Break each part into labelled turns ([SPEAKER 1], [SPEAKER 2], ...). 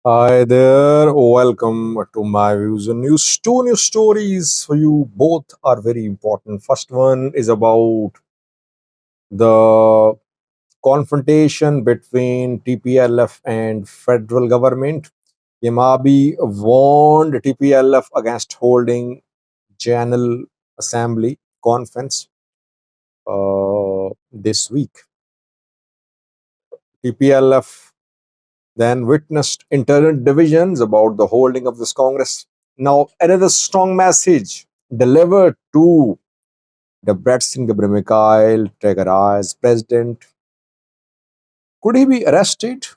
[SPEAKER 1] Hi there, welcome to my views and news. Two news stories for you. Both are very important. First one is about the confrontation between TPLF and federal government. Yamabi warned TPLF against holding General Assembly conference this week. TPLF then witnessed internal divisions about the holding of this Congress. Now, another strong message delivered to Debretsion Gebremichael Tegara as president. Could he be arrested?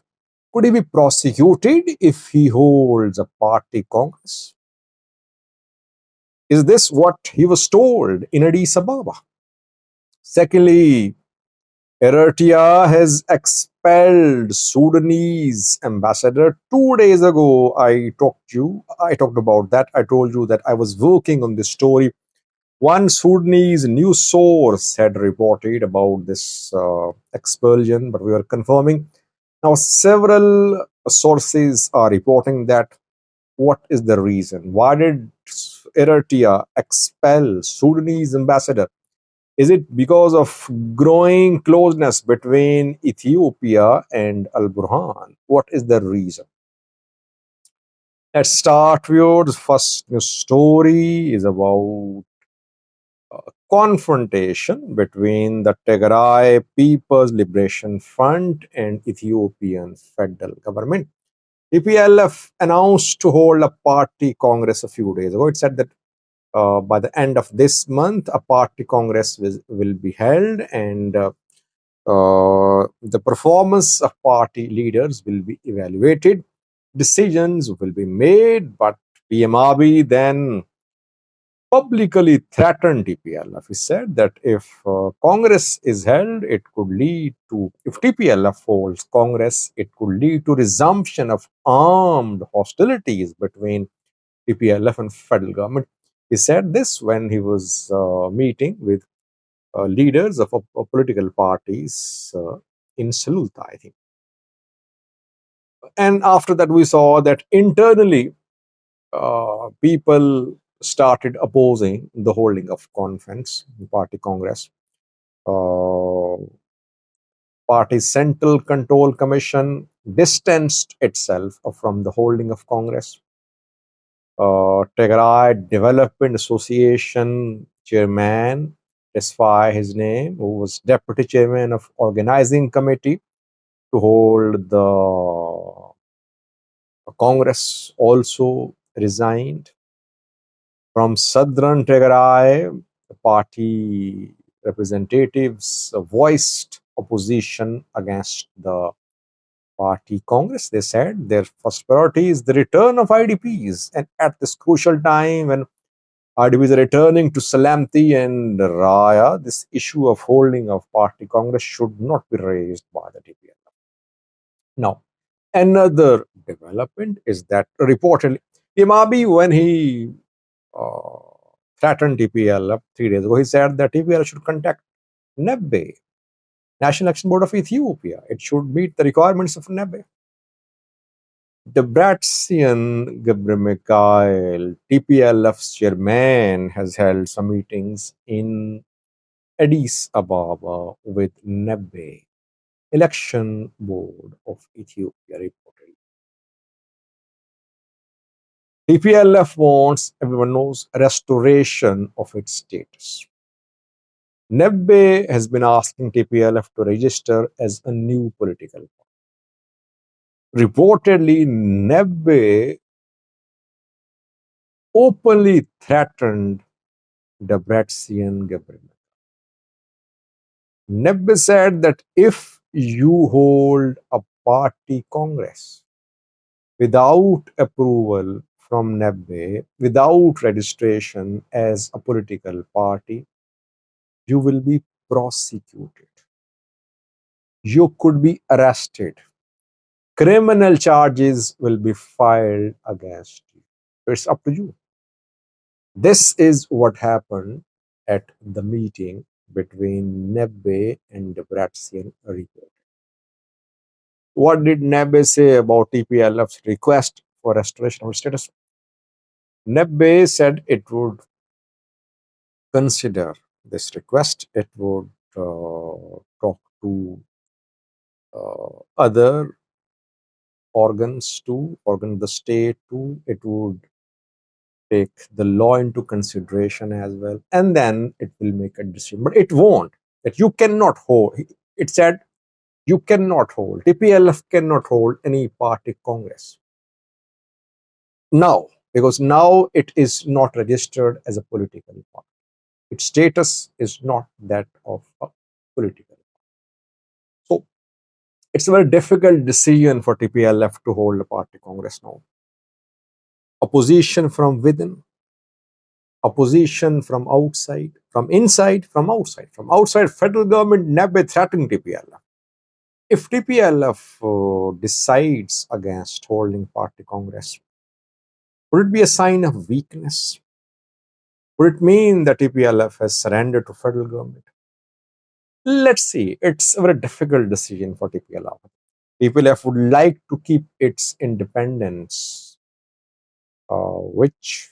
[SPEAKER 1] Could he be prosecuted if he holds a party Congress? Is this what he was told in Addis Ababa? Secondly, Eritrea has expelled Sudanese ambassador. 2 days ago, I talked about that. I told you that I was working on this story. One Sudanese news source had reported about this expulsion, but we are confirming. Now, several sources are reporting that. What is the reason? Why did Eritrea expel Sudanese ambassador? Is it because of growing closeness between Ethiopia and Al Burhan? What is the reason? Let's start with the first news story is about confrontation between the Tigray People's Liberation Front and Ethiopian federal government. TPLF announced to hold a party congress a few days ago. It said that by the end of this month, a party congress will be held, and the performance of party leaders will be evaluated. Decisions will be made, but PMRB then publicly threatened TPLF. He said that if Congress is held, it could lead to, if TPLF holds Congress, it could lead to resumption of armed hostilities between TPLF and federal government. He said this when he was meeting with leaders of political parties in Saluta, I think. And after that, we saw that internally, people started opposing the holding of conference, party congress. Uh, Party Central Control Commission distanced itself from the holding of Congress. Tigray Development Association chairman, specify his name, who was deputy chairman of organizing committee to hold the Congress, also resigned. From Southern Tigray, the party representatives voiced opposition against the party Congress. They said their first priority is the return of IDPs. And at this crucial time when IDPs are returning to Salamti and Raya, this issue of holding of party Congress should not be raised by the TPLF. Now, another development is that reportedly, Imabi, when he uh, threatened TPLF 3 days ago, he said that TPLF should contact NEBE, National Election Board of Ethiopia. It should meet the requirements of NEBE. Debretsion Gebremichael, TPLF's chairman, has held some meetings in Addis Ababa with NEBE, Election Board of Ethiopia, reportedly. TPLF wants, everyone knows, restoration of its status. NEBE has been asking TPLF to register as a new political party. Reportedly, NEBE openly threatened Debretsion Gebremichael. NEBE said that if you hold a party congress without approval from NEBE, without registration as a political party, you will be prosecuted. You could be arrested. Criminal charges will be filed against you. It's up to you. This is what happened at the meeting between NEBE and Debretsion report. What did Nebe say about TPLF's request for restoration of status? Nebe said it would consider this request. It would talk to other organs too, organ of the state too. It would take the law into consideration as well, and then it will make a decision. But it won't. That you cannot hold. It said you cannot hold. TPLF cannot hold any party congress now, because now it is not registered as a political party. Its status is not that of a political. So it's a very difficult decision for TPLF to hold a party congress now. Opposition from within, opposition from outside, from inside, from outside. From outside, federal government never threatening TPLF. If TPLF decides against holding party congress, would it be a sign of weakness? Would it mean that TPLF has surrendered to federal government? Let's see. It's a very difficult decision for TPLF. TPLF would like to keep its independence, which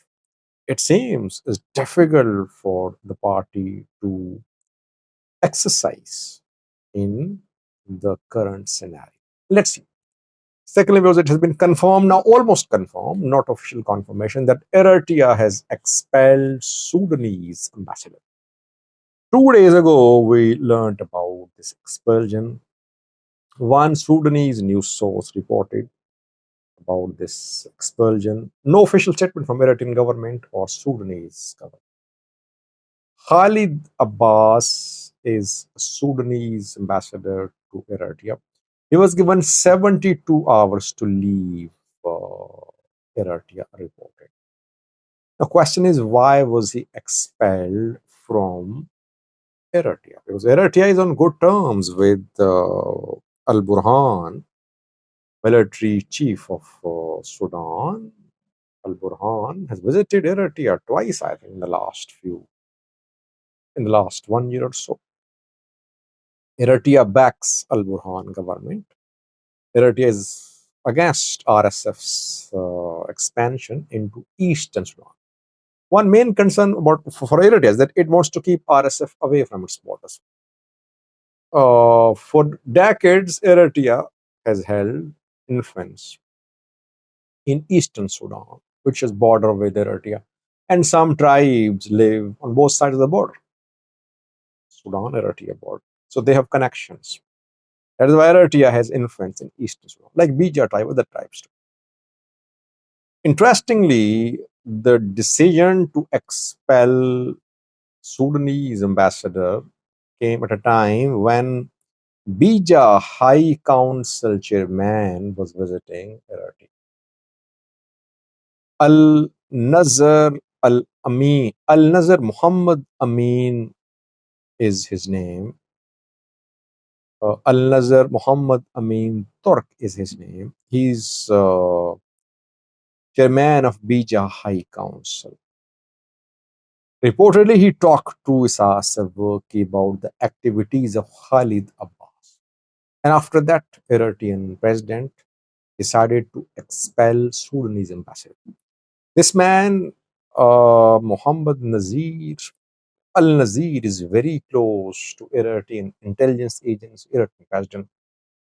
[SPEAKER 1] it seems is difficult for the party to exercise in the current scenario. Let's see. Secondly, because it has been confirmed now, almost confirmed, not official confirmation, that Eritrea has expelled Sudanese ambassador. 2 days ago, we learned about this expulsion. One Sudanese news source reported about this expulsion. No official statement from Eritrean government or Sudanese government. Khalid Abbas is a Sudanese ambassador to Eritrea. He was given 72 hours to leave Eritrea, reported. The question is, why was he expelled from Eritrea? Because Eritrea is on good terms with Al Burhan, military chief of Sudan. Al Burhan has visited Eritrea twice, I think, in the last 1 year or so. Eritrea backs Al Burhan government. Eritrea is against RSF's expansion into eastern Sudan. One main concern for Eritrea is that it wants to keep RSF away from its borders. For decades, Eritrea has held influence in eastern Sudan, which is border with Eritrea, and some tribes live on both sides of the border, Sudan-Eritrea border. So they have connections. That is why Eritrea has influence in eastern Sudan, like Bija tribe, other tribes too. Interestingly, the decision to expel Sudanese ambassador came at a time when Bija High Council chairman was visiting Eritrea. Al Nazar Al Amin, Al Nazar Muhammad Amin is his name. Al Nazar Muhammad Amin Turk is his name. He's chairman of Bija High Council. Reportedly, he talked to Isas Afwerki about the activities of Khalid Abbas. And after that, Eritrean president decided to expel Sudanese ambassador. This man, Muhammad Nazir, Al Nazir, is very close to Eritrean intelligence agents, Eritrean president.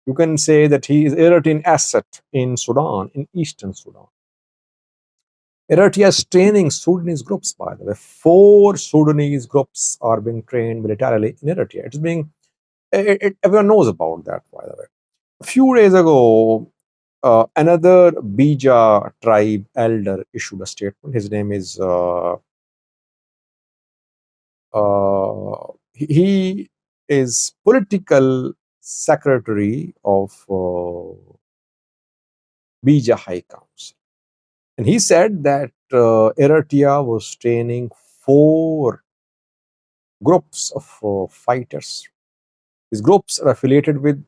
[SPEAKER 1] You can say that he is Eritrean asset in Sudan, in eastern Sudan. Eritrea is training Sudanese groups, by the way. 4 Sudanese groups are being trained militarily in Eritrea. It's being, everyone knows about that, by the way. A few days ago, another Bija tribe elder issued a statement. His name is, he is political secretary of Bija High Council. And he said that Eritrea was training 4 groups of fighters. These groups are affiliated with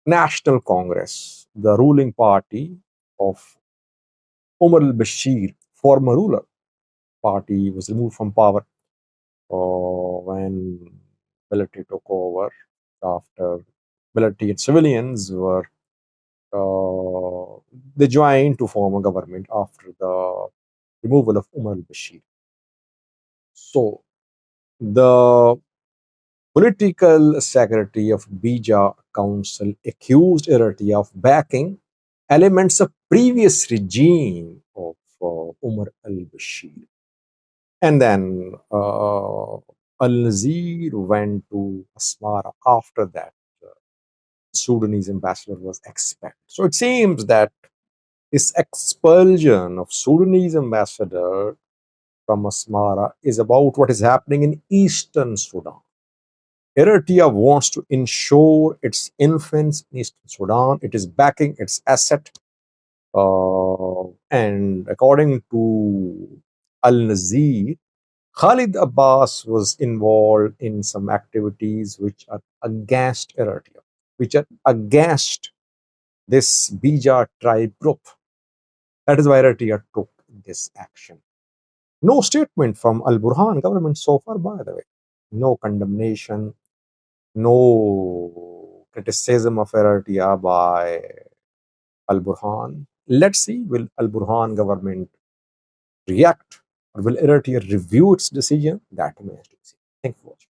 [SPEAKER 1] National Congress, the ruling party of Omar al-Bashir, former ruler. Party was removed from power when military took over, after military and civilians were they joined to form a government after the removal of Umar al-Bashir. So the political secretary of Bija Council accused Eritrea of backing elements of previous regime of Umar al-Bashir. And then al-Nazir went to Asmara after that. Sudanese ambassador was expelled. So it seems that this expulsion of Sudanese ambassador from Asmara is about what is happening in eastern Sudan. Eritrea wants to ensure its influence in eastern Sudan. It is backing its asset. And according to Al-Nazir, Khalid Abbas was involved in some activities which are against Eritrea, which are against this Bija tribe group. That is why Eritrea took this action. No statement from Al Burhan government so far, by the way. No condemnation, no criticism of Eritrea by Al Burhan. Let's see, will Al Burhan government react or will Eritrea review its decision? That remains to be seen. Thank you for watching.